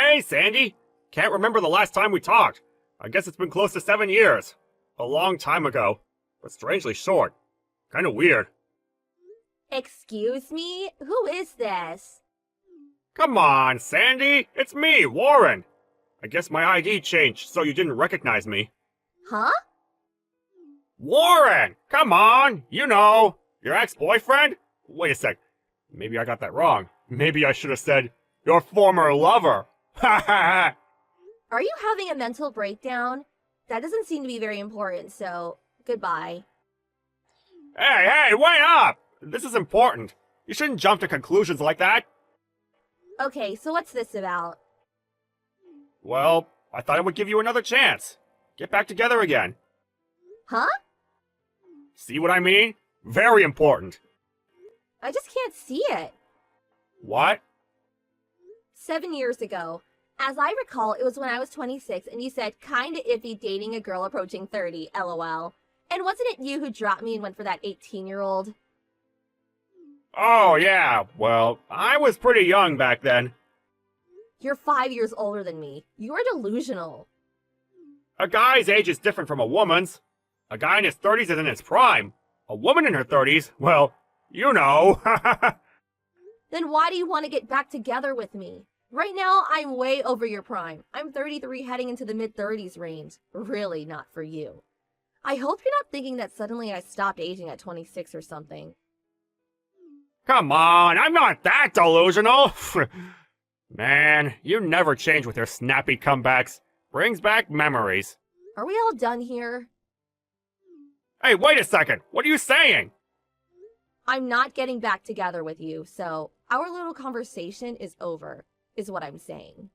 Hey, Sandy! Can't remember the last time we talked. I guess it's been close to 7 years. A long time ago, but strangely short. Kinda weird. Excuse me? Who is this? Come on, Sandy! It's me, Warren! I guess my ID changed so you didn't recognize me. Huh? Warren! Come on! You know! Your ex-boyfriend? Wait a sec. Maybe I got that wrong. Maybe I should have said, your former lover. Ha ha ha! Are you having a mental breakdown? That doesn't seem to be very important, so goodbye. Hey, wait up! This is important. You shouldn't jump to conclusions like that. Okay, so what's this about? Well, I thought I would give you another chance. Get back together again. Huh? See what I mean? Very important. I just can't see it. What? 7 years ago. As I recall, it was when I was 26 and you said kinda iffy dating a girl approaching 30, lol. And wasn't it you who dropped me and went for that 18-year-old? Oh, yeah. Well, I was pretty young back then. You're 5 years older than me. You're delusional. A guy's age is different from a woman's. A guy in his 30s is in his prime. A woman in her 30s, well, you know. Then why do you want to get back together with me? Right now, I'm way over your prime. I'm 33 heading into the mid-30s range. Really not for you. I hope you're not thinking that suddenly I stopped aging at 26 or something. Come on, I'm not that delusional. Man, you never change with your snappy comebacks. Brings back memories. Are we all done here? Hey, wait a second. What are you saying? I'm not getting back together with you, so our little conversation is over, is what I'm saying.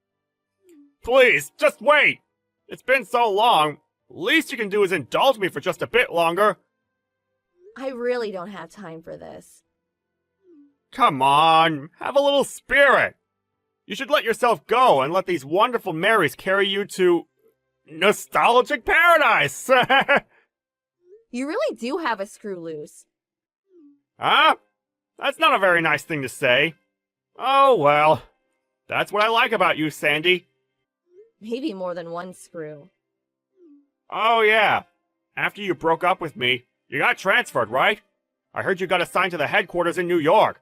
Please, just wait. It's been so long. Least you can do is indulge me for just a bit longer. I really don't have time for this. Come on, have a little spirit. You should let yourself go and let these wonderful memories carry you to nostalgic paradise. You really do have a screw loose. Huh? That's not a very nice thing to say. Oh well. That's what I like about you, Sandy. Maybe more than one screw. Oh yeah. After you broke up with me, you got transferred, right? I heard you got assigned to the headquarters in New York.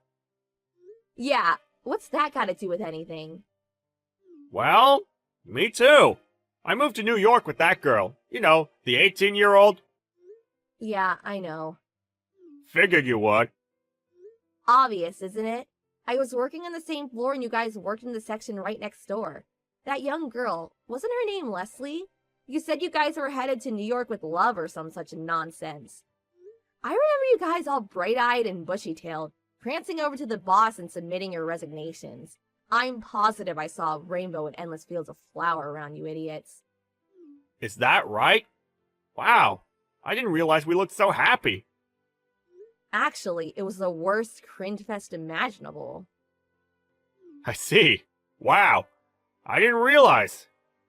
Yeah, what's that got to do with anything? Well, me too. I moved to New York with that girl. You know, the 18-year-old. Yeah, I know. Figured you would. Obvious, isn't it? I was working on the same floor and you guys worked in the section right next door. That young girl, wasn't her name Leslie? You said you guys were headed to New York with love or some such nonsense. I remember you guys all bright-eyed and bushy-tailed, prancing over to the boss and submitting your resignations. I'm positive I saw a rainbow and endless fields of flower around you idiots. Is that right? Wow. I didn't realize we looked so happy. Actually, it was the worst cringe fest imaginable. I see. Wow. I didn't realize.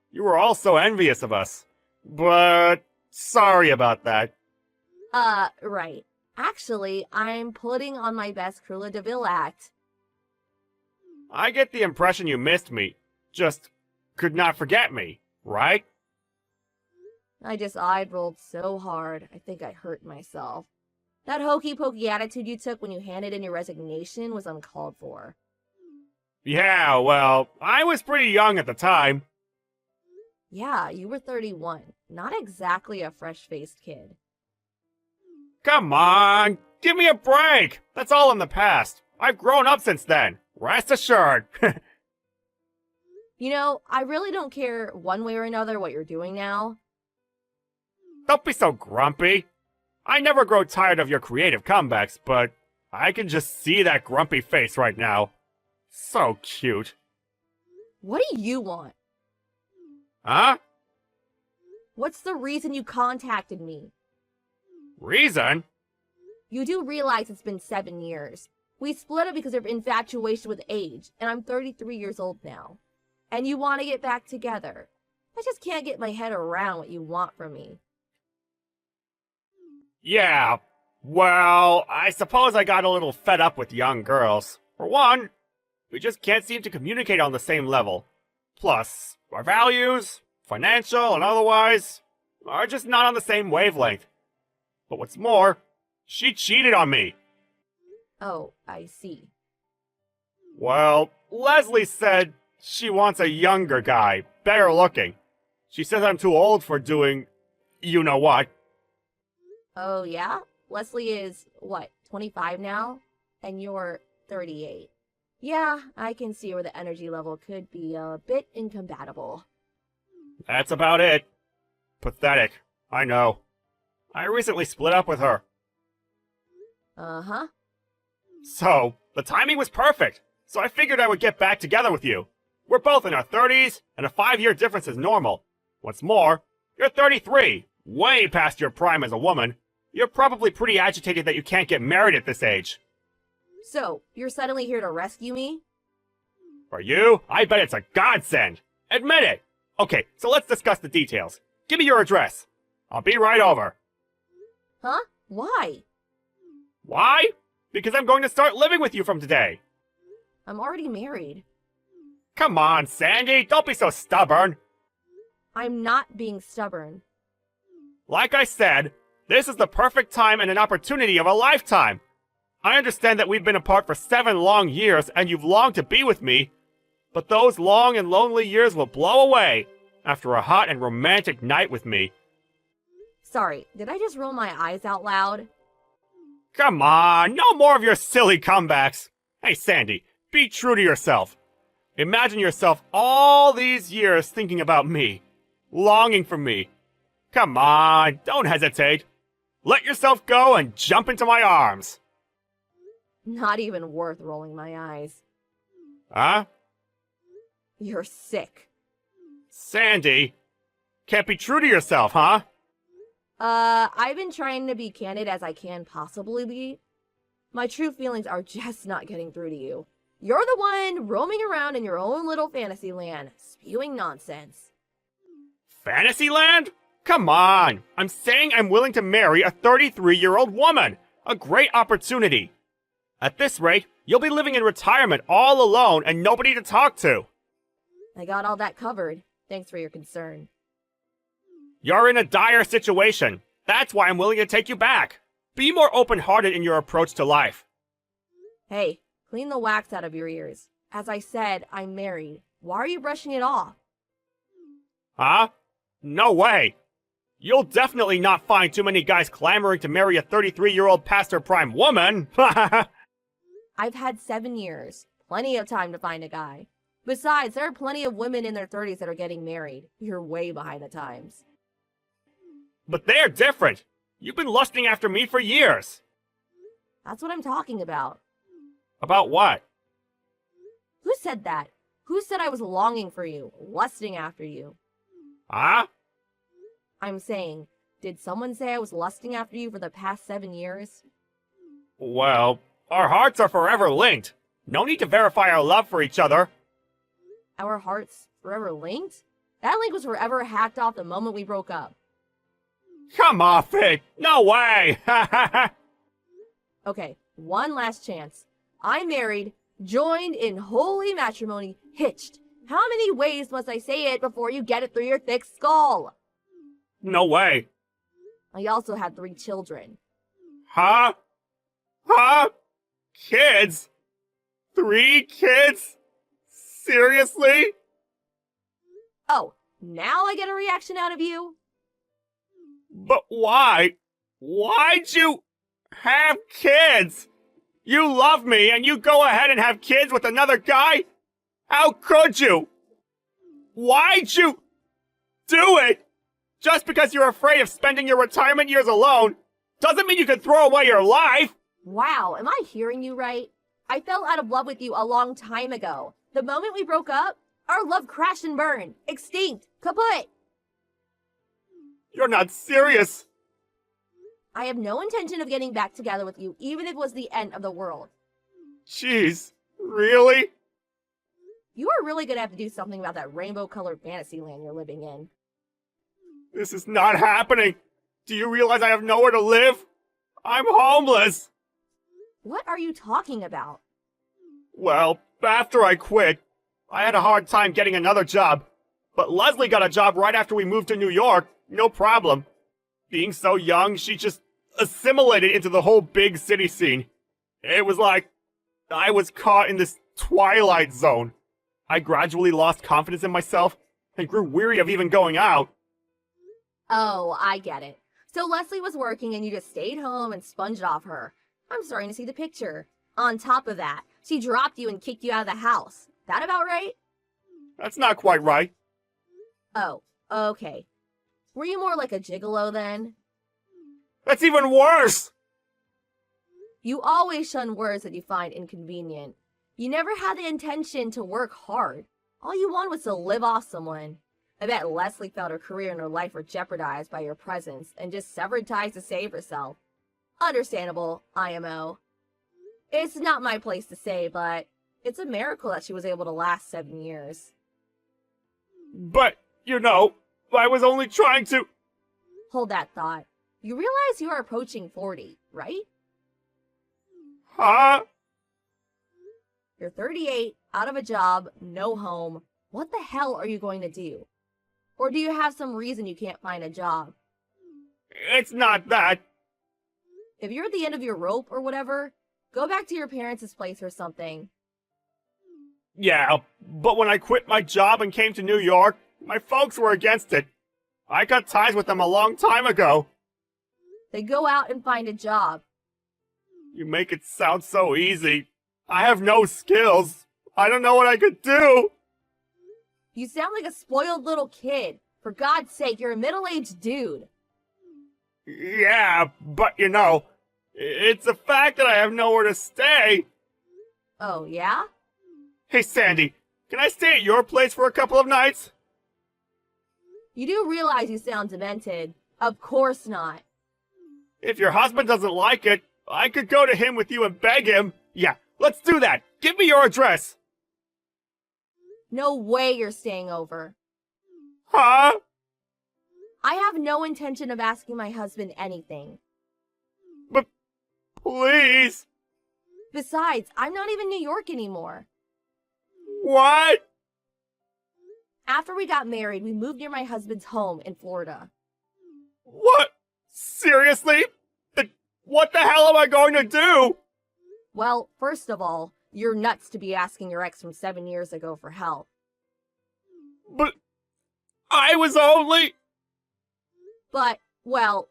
You were all so envious of us. But sorry about that. Right. Actually, I'm putting on my best Cruella de Vil act. I get the impression you missed me. Just could not forget me, right? I just eye-rolled so hard, I think I hurt myself. That hokey-pokey attitude you took when you handed in your resignation was uncalled for. Yeah, well, I was pretty young at the time. Yeah, you were 31. Not exactly a fresh-faced kid. Come on, give me a break. That's all in the past. I've grown up since then. Rest assured. You know, I really don't care one way or another what you're doing now. Don't be so grumpy. I never grow tired of your creative comebacks, but I can just see that grumpy face right now. So cute. What do you want? Huh? What's the reason you contacted me? Reason? You do realize it's been 7 years. We split up because of infatuation with age, and I'm 33 years old now. And you want to get back together. I just can't get my head around what you want from me. Yeah, well, I suppose I got a little fed up with young girls. For one, we just can't seem to communicate on the same level. Plus, our values, financial and otherwise, are just not on the same wavelength. But what's more, she cheated on me. Oh, I see. Well, Leslie said she wants a younger guy, better looking. She says I'm too old for doing you know what. Oh, yeah? Leslie is, what, 25 now? And you're 38. Yeah, I can see where the energy level could be a bit incompatible. That's about it. Pathetic, I know. I recently split up with her. Uh-huh. So, the timing was perfect. So I figured I would get back together with you. We're both in our 30s, and a 5-year difference is normal. What's more, you're 33, way past your prime as a woman. You're probably pretty agitated that you can't get married at this age. So, you're suddenly here to rescue me? For you, I bet it's a godsend. Admit it. Okay, so let's discuss the details. Give me your address. I'll be right over. Huh? Why? Why? Because I'm going to start living with you from today. I'm already married. Come on, Sandy, don't be so stubborn. I'm not being stubborn. Like I said, this is the perfect time and an opportunity of a lifetime. I understand that we've been apart for 7 long years and you've longed to be with me, but those long and lonely years will blow away after a hot and romantic night with me. Sorry, did I just roll my eyes out loud? Come on, no more of your silly comebacks. Hey, Sandy, be true to yourself. Imagine yourself all these years thinking about me, longing for me. Come on, don't hesitate. Let yourself go and jump into my arms. Not even worth rolling my eyes. Huh? You're sick. Sandy, can't be true to yourself, huh? I've been trying to be candid as I can possibly be. My true feelings are just not getting through to you. You're the one roaming around in your own little fantasy land, spewing nonsense. Fantasyland? Come on! I'm saying I'm willing to marry a 33-year-old woman! A great opportunity! At this rate, you'll be living in retirement all alone and nobody to talk to! I got all that covered. Thanks for your concern. You're in a dire situation. That's why I'm willing to take you back. Be more open-hearted in your approach to life. Hey, clean the wax out of your ears. As I said, I'm married. Why are you brushing it off? Huh? No way! You'll definitely not find too many guys clamoring to marry a 33-year-old past her prime woman! I've had 7 years. Plenty of time to find a guy. Besides, there are plenty of women in their 30s that are getting married. You're way behind the times. But they're different! You've been lusting after me for years! That's what I'm talking about. About what? Who said that? Who said I was longing for you, lusting after you? Huh? I'm saying, did someone say I was lusting after you for the past 7 years? Well, our hearts are forever linked. No need to verify our love for each other. Our hearts forever linked? That link was forever hacked off the moment we broke up. Come off it! No way! Okay, one last chance. I'm married, joined in holy matrimony, hitched. How many ways must I say it before you get it through your thick skull? No way. I also had 3 children. Huh? Huh? Kids? 3 kids? Seriously? Oh, now I get a reaction out of you? But why? Why'd you have kids? You love me and you go ahead and have kids with another guy? How could you? Why'd you do it? Just because you're afraid of spending your retirement years alone doesn't mean you can throw away your life. Wow, am I hearing you right? I fell out of love with you a long time ago. The moment we broke up, our love crashed and burned. Extinct. Kaput. You're not serious. I have no intention of getting back together with you, even if it was the end of the world. Jeez, really? You are really gonna have to do something about that rainbow-colored fantasy land you're living in. This is not happening. Do you realize I have nowhere to live? I'm homeless. What are you talking about? Well, after I quit, I had a hard time getting another job, but Leslie got a job right after we moved to New York, no problem. Being so young, she just assimilated into the whole big city scene. It was like I was caught in this twilight zone. I gradually lost confidence in myself and grew weary of even going out. Oh, I get it. So Leslie was working and you just stayed home and sponged off her. I'm starting to see the picture. On top of that, she dropped you and kicked you out of the house. That about right? That's not quite right. Oh, okay. Were you more like a gigolo then? That's even worse! You always shun words that you find inconvenient. You never had the intention to work hard. All you wanted was to live off someone. I bet Leslie felt her career and her life were jeopardized by your presence and just severed ties to save herself. Understandable, IMO. It's not my place to say, but it's a miracle that she was able to last 7 years. But, I was only trying to... Hold that thought. You realize you are approaching 40, right? Huh? You're 38, out of a job, no home. What the hell are you going to do? Or do you have some reason you can't find a job? It's not that. If you're at the end of your rope or whatever, go back to your parents' place or something. Yeah, but when I quit my job and came to New York, my folks were against it. I cut ties with them a long time ago. Then go out and find a job. You make it sound so easy. I have no skills. I don't know what I could do. You sound like a spoiled little kid. For God's sake, you're a middle-aged dude. Yeah, but it's a fact that I have nowhere to stay. Oh, yeah? Hey, Sandy, can I stay at your place for a couple of nights? You do realize you sound demented. Of course not. If your husband doesn't like it, I could go to him with you and beg him. Yeah, let's do that. Give me your address. No way you're staying over. Huh? I have no intention of asking my husband anything. But please. Besides, I'm not even New York anymore. What? After we got married, we moved near my husband's home in Florida. What? Seriously? What the hell am I going to do? Well, first of all, you're nuts to be asking your ex from 7 years ago for help. But I was only... But, well,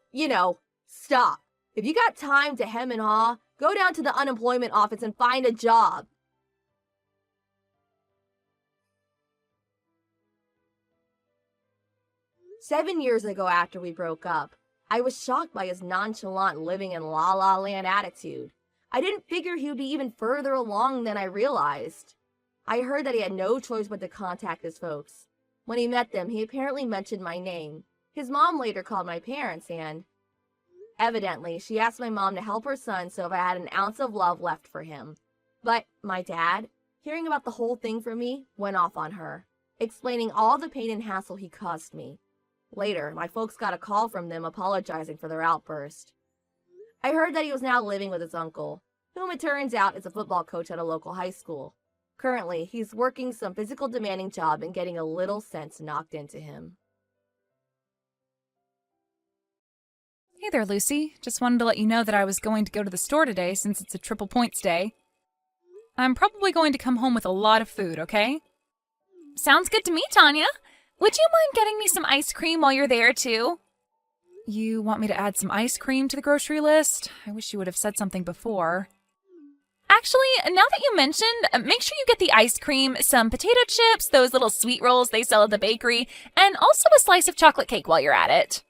stop. If you got time to hem and haw, go down to the unemployment office and find a job. "7 years ago after we broke up, I was shocked by his nonchalant living in la-la land attitude. I didn't figure he would be even further along than I realized. I heard that he had no choice but to contact his folks. When he met them, he apparently mentioned my name. His mom later called my parents and... Evidently, she asked my mom to help her son so if I had an ounce of love left for him. But my dad, hearing about the whole thing from me, went off on her, explaining all the pain and hassle he caused me. Later, my folks got a call from them apologizing for their outburst. I heard that he was now living with his uncle, whom it turns out is a football coach at a local high school. Currently, he's working some physical demanding job and getting a little sense knocked into him." Hey there, Lucy. Just wanted to let you know that I was going to go to the store today since it's a triple points day. I'm probably going to come home with a lot of food, okay? Sounds good to me, Tanya. Would you mind getting me some ice cream while you're there, too? You want me to add some ice cream to the grocery list? I wish you would have said something before. Actually, now that you mentioned, make sure you get the ice cream, some potato chips, those little sweet rolls they sell at the bakery, and also a slice of chocolate cake while you're at it.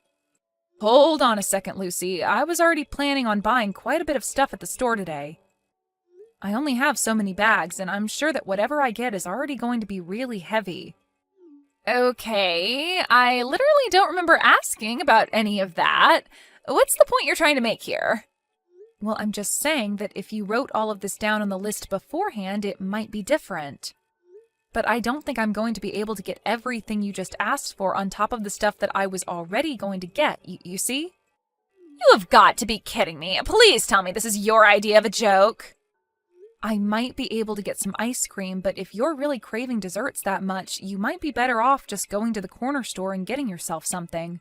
Hold on a second, Lucy. I was already planning on buying quite a bit of stuff at the store today. I only have so many bags, and I'm sure that whatever I get is already going to be really heavy. Okay, I literally don't remember asking about any of that. What's the point you're trying to make here? Well, I'm just saying that if you wrote all of this down on the list beforehand, it might be different. But I don't think I'm going to be able to get everything you just asked for on top of the stuff that I was already going to get, you see? You have got to be kidding me. Please tell me this is your idea of a joke. I might be able to get some ice cream, but if you're really craving desserts that much, you might be better off just going to the corner store and getting yourself something.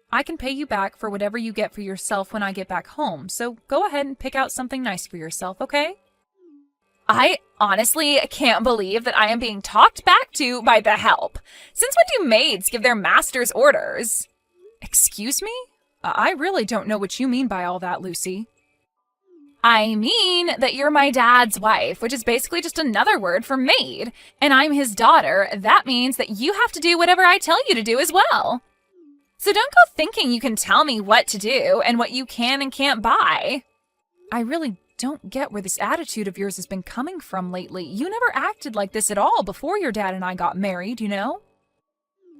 I can pay you back for whatever you get for yourself when I get back home, so go ahead and pick out something nice for yourself, okay? I honestly can't believe that I am being talked back to by the help. Since when do maids give their masters orders? Excuse me? I really don't know what you mean by all that, Lucy. I mean that you're my dad's wife, which is basically just another word for maid, and I'm his daughter. That means that you have to do whatever I tell you to do as well. So don't go thinking you can tell me what to do and what you can and can't buy. I really don't get where this attitude of yours has been coming from lately. You never acted like this at all before your dad and I got married, you know?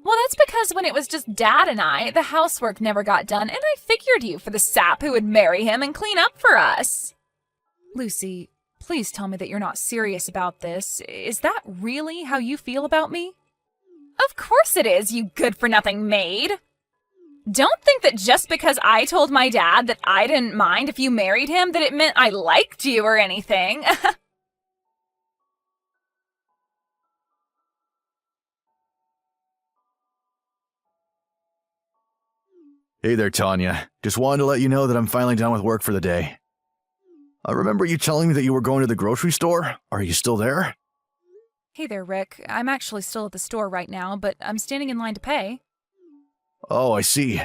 Well, that's because when it was just Dad and I, the housework never got done, and I figured you for the sap who would marry him and clean up for us. Lucy, please tell me that you're not serious about this. Is that really how you feel about me? Of course it is, you good-for-nothing maid. Don't think that just because I told my dad that I didn't mind if you married him that it meant I liked you or anything. Hey there, Tanya. Just wanted to let you know that I'm finally done with work for the day. I remember you telling me that you were going to the grocery store. Are you still there? Hey there, Rick. I'm actually still at the store right now, but I'm standing in line to pay. Oh, I see.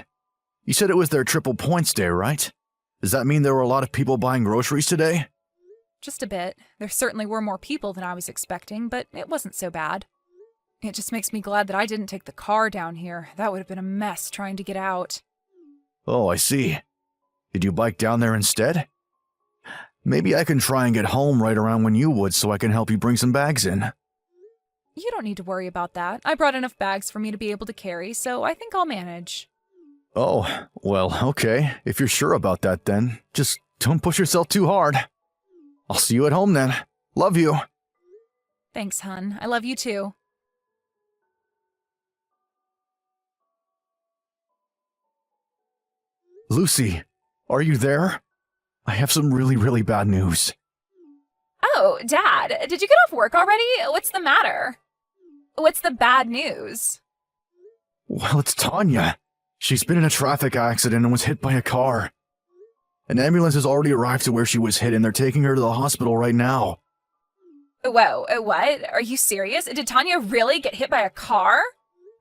You said it was their triple points day, right? Does that mean there were a lot of people buying groceries today? Just a bit. There certainly were more people than I was expecting, but it wasn't so bad. It just makes me glad that I didn't take the car down here. That would have been a mess trying to get out. Oh, I see. Did you bike down there instead? Maybe I can try and get home right around when you would so I can help you bring some bags in. You don't need to worry about that. I brought enough bags for me to be able to carry, so I think I'll manage. Oh, well, okay. If you're sure about that then, just don't push yourself too hard. I'll see you at home then. Love you. Thanks, hun. I love you too. Lucy, are you there? I have some really bad news. Oh, Dad, did you get off work already? What's the matter? What's the bad news? Well, it's Tanya. She's been in a traffic accident and was hit by a car. An ambulance has already arrived to where she was hit and they're taking her to the hospital right now. Whoa, what? Are you serious? Did Tanya really get hit by a car?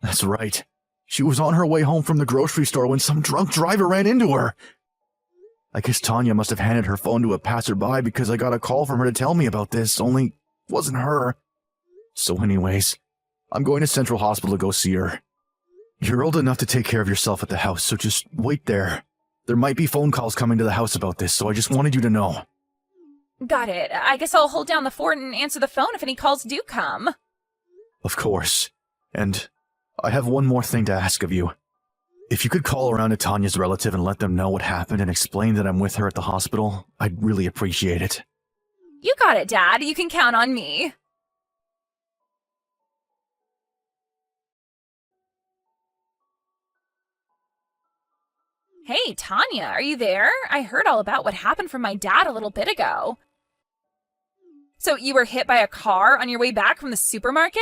That's right. She was on her way home from the grocery store when some drunk driver ran into her. I guess Tanya must have handed her phone to a passerby because I got a call from her to tell me about this, only it wasn't her. So anyways, I'm going to Central Hospital to go see her. You're old enough to take care of yourself at the house, so just wait there. There might be phone calls coming to the house about this, so I just wanted you to know. Got it. I guess I'll hold down the fort and answer the phone if any calls do come. Of course. And I have one more thing to ask of you. If you could call around to Tanya's relative and let them know what happened and explain that I'm with her at the hospital, I'd really appreciate it. You got it, Dad. You can count on me. Hey, Tanya, are you there? I heard all about what happened from my dad a little bit ago. So you were hit by a car on your way back from the supermarket?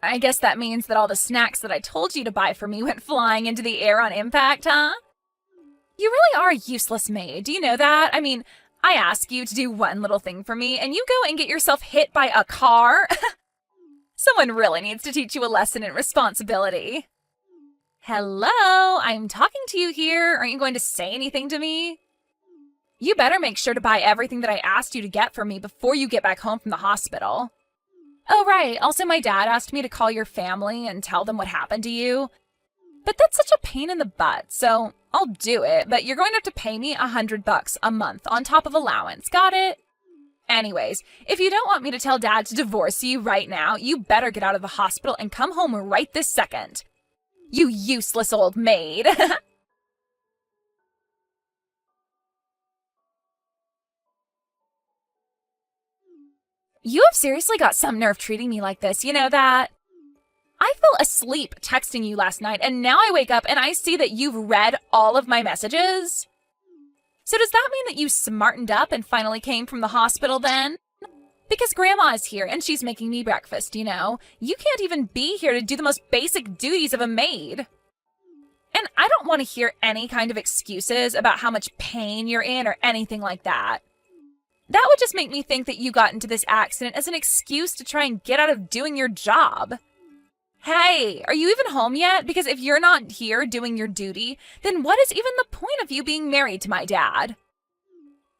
I guess that means that all the snacks that I told you to buy for me went flying into the air on impact, huh? You really are a useless maid, do you know that? I mean, I ask you to do one little thing for me, and you go and get yourself hit by a car? Someone really needs to teach you a lesson in responsibility. Hello, I'm talking to you here. Aren't you going to say anything to me? You better make sure to buy everything that I asked you to get for me before you get back home from the hospital. Oh, right. Also, my dad asked me to call your family and tell them what happened to you. But that's such a pain in the butt, so I'll do it, but you're going to have to pay me $100 a month on top of allowance. Got it? Anyways, if you don't want me to tell Dad to divorce you right now, you better get out of the hospital and come home right this second. You useless old maid. You have seriously got some nerve treating me like this, you know that? I fell asleep texting you last night, and now I wake up and I see that you've read all of my messages. So does that mean that you smartened up and finally came from the hospital then? Because Grandma is here and she's making me breakfast, you know. You can't even be here to do the most basic duties of a maid. And I don't want to hear any kind of excuses about how much pain you're in or anything like that. That would just make me think that you got into this accident as an excuse to try and get out of doing your job. Hey, are you even home yet? Because if you're not here doing your duty, then what is even the point of you being married to my dad?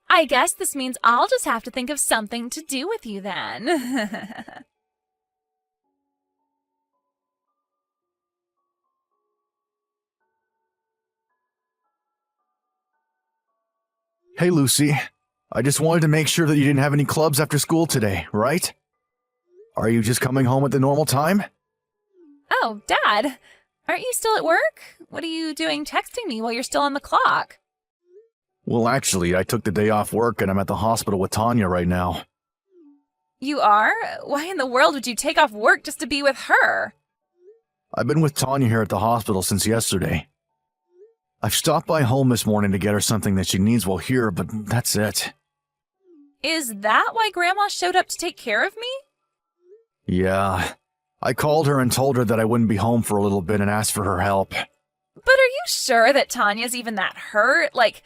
I guess this means I'll just have to think of something to do with you then. Hey, Lucy. I just wanted to make sure that you didn't have any clubs after school today, right? Are you just coming home at the normal time? Oh, Dad, aren't you still at work? What are you doing texting me while you're still on the clock? Well, actually, I took the day off work and I'm at the hospital with Tanya right now. You are? Why in the world would you take off work just to be with her? I've been with Tanya here at the hospital since yesterday. I've stopped by home this morning to get her something that she needs while here, but that's it. Is that why Grandma showed up to take care of me? Yeah. I called her and told her that I wouldn't be home for a little bit and asked for her help. But are you sure that Tanya's even that hurt? Like,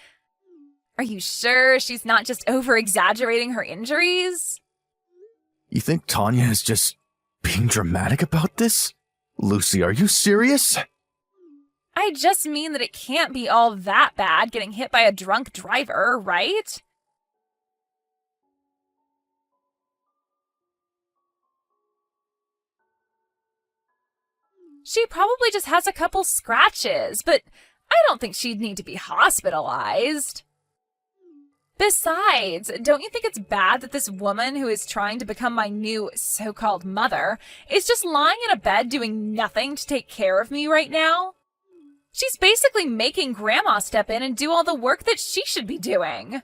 are you sure she's not just over-exaggerating her injuries? You think Tanya is just being dramatic about this? Lucy, are you serious? I just mean that it can't be all that bad getting hit by a drunk driver, right? She probably just has a couple scratches, but I don't think she'd need to be hospitalized. Besides, don't you think it's bad that this woman who is trying to become my new so-called mother is just lying in a bed doing nothing to take care of me right now? She's basically making Grandma step in and do all the work that she should be doing.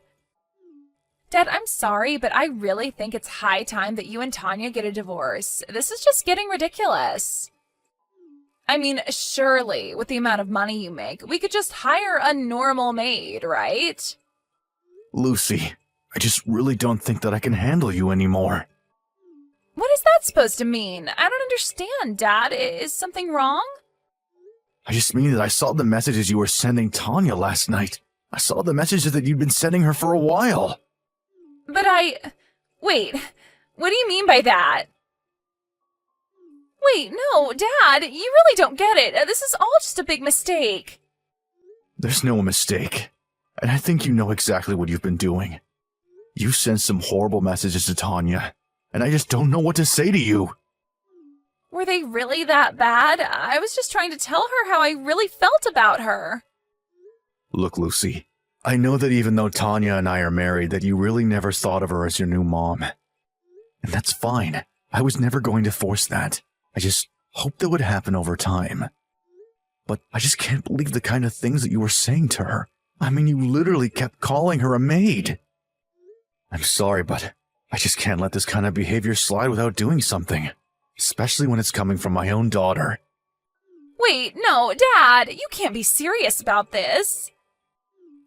Dad, I'm sorry, but I really think it's high time that you and Tanya get a divorce. This is just getting ridiculous. I mean, surely, with the amount of money you make, we could just hire a normal maid, right? Lucy, I just really don't think that I can handle you anymore. What is that supposed to mean? I don't understand, Dad. Is something wrong? I just mean that I saw the messages you were sending Tanya last night. I saw the messages that you'd been sending her for a while. But Wait, what do you mean by that? Wait, no, Dad, you really don't get it. This is all just a big mistake. There's no mistake. And I think you know exactly what you've been doing. You sent some horrible messages to Tanya, and I just don't know what to say to you. Were they really that bad? I was just trying to tell her how I really felt about her. Look, Lucy, I know that even though Tanya and I are married, that you really never thought of her as your new mom. And that's fine. I was never going to force that. I just hoped that would happen over time. But I just can't believe the kind of things that you were saying to her. I mean, you literally kept calling her a maid. I'm sorry, but I just can't let this kind of behavior slide without doing something. Especially when it's coming from my own daughter. Wait, no, Dad, you can't be serious about this.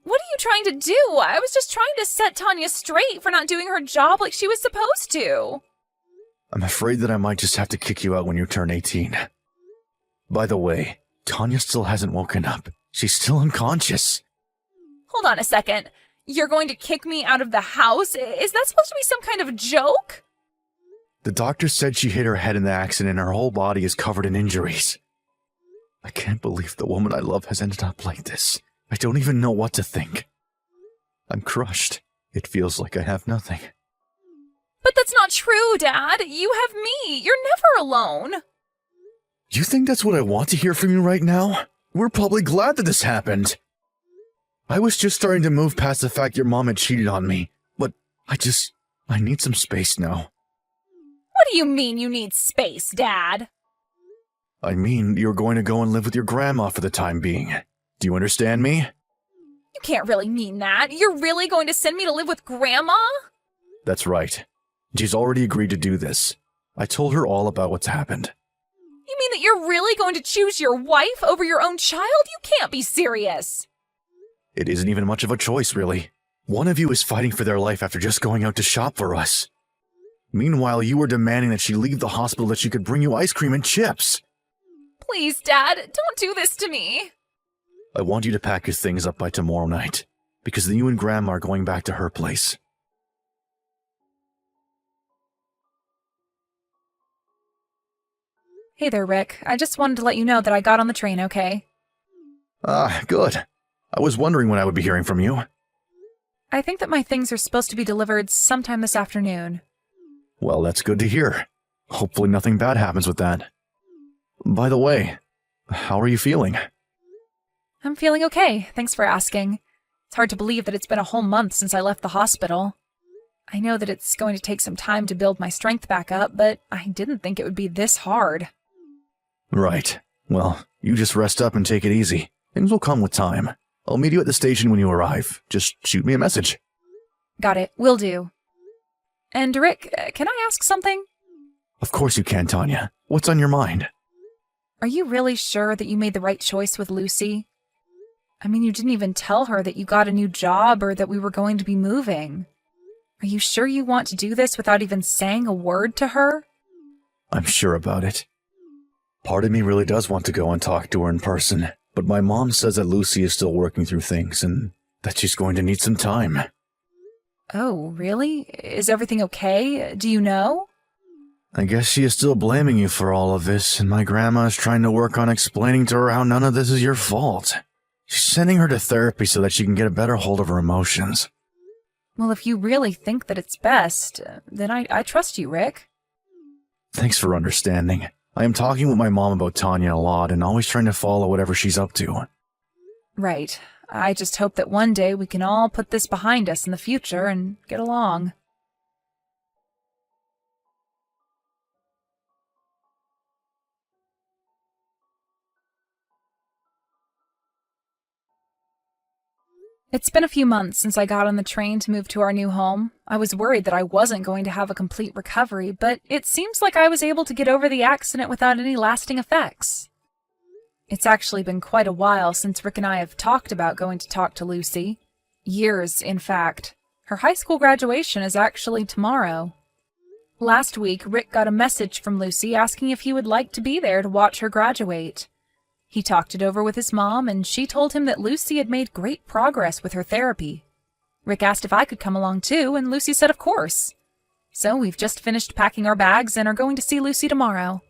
What are you trying to do? I was just trying to set Tanya straight for not doing her job like she was supposed to. I'm afraid that I might just have to kick you out when you turn 18. By the way, Tanya still hasn't woken up. She's still unconscious. Hold on a second. You're going to kick me out of the house? Is that supposed to be some kind of joke? The doctor said she hit her head in the accident and her whole body is covered in injuries. I can't believe the woman I love has ended up like this. I don't even know what to think. I'm crushed. It feels like I have nothing. But that's not true, Dad. You have me. You're never alone. You think that's what I want to hear from you right now? We're probably glad that this happened. I was just starting to move past the fact your mom had cheated on me, but I need some space now. What do you mean you need space, Dad? I mean, you're going to go and live with your grandma for the time being. Do you understand me? You can't really mean that. You're really going to send me to live with Grandma? That's right. She's already agreed to do this. I told her all about what's happened. You mean that you're really going to choose your wife over your own child? You can't be serious. It isn't even much of a choice, really. One of you is fighting for their life after just going out to shop for us. Meanwhile, you were demanding that she leave the hospital that she could bring you ice cream and chips. Please, Dad, don't do this to me. I want you to pack your things up by tomorrow night, because then you and Grandma are going back to her place. Hey there, Rick. I just wanted to let you know that I got on the train, okay? Ah, good. I was wondering when I would be hearing from you. I think that my things are supposed to be delivered sometime this afternoon. Well, that's good to hear. Hopefully nothing bad happens with that. By the way, how are you feeling? I'm feeling okay, thanks for asking. It's hard to believe that it's been a whole month since I left the hospital. I know that it's going to take some time to build my strength back up, but I didn't think it would be this hard. Right. Well, you just rest up and take it easy. Things will come with time. I'll meet you at the station when you arrive. Just shoot me a message. Got it, will do. And Rick, can I ask something? Of course you can, Tanya. What's on your mind? Are you really sure that you made the right choice with Lucy? I mean, you didn't even tell her that you got a new job or that we were going to be moving. Are you sure you want to do this without even saying a word to her? I'm sure about it. Part of me really does want to go and talk to her in person, but my mom says that Lucy is still working through things and that she's going to need some time. Oh, really? Is everything okay? Do you know? I guess she is still blaming you for all of this, and my grandma is trying to work on explaining to her how none of this is your fault. She's sending her to therapy so that she can get a better hold of her emotions. Well, if you really think that it's best, then I trust you, Rick. Thanks for understanding. I am talking with my mom about Tanya a lot and always trying to follow whatever she's up to. Right. I just hope that one day we can all put this behind us in the future and get along. It's been a few months since I got on the train to move to our new home. I was worried that I wasn't going to have a complete recovery, but it seems like I was able to get over the accident without any lasting effects. It's actually been quite a while since Rick and I have talked about going to talk to Lucy. Years, in fact. Her high school graduation is actually tomorrow. Last week, Rick got a message from Lucy asking if he would like to be there to watch her graduate. He talked it over with his mom, and she told him that Lucy had made great progress with her therapy. Rick asked if I could come along too, and Lucy said of course. So we've just finished packing our bags and are going to see Lucy tomorrow.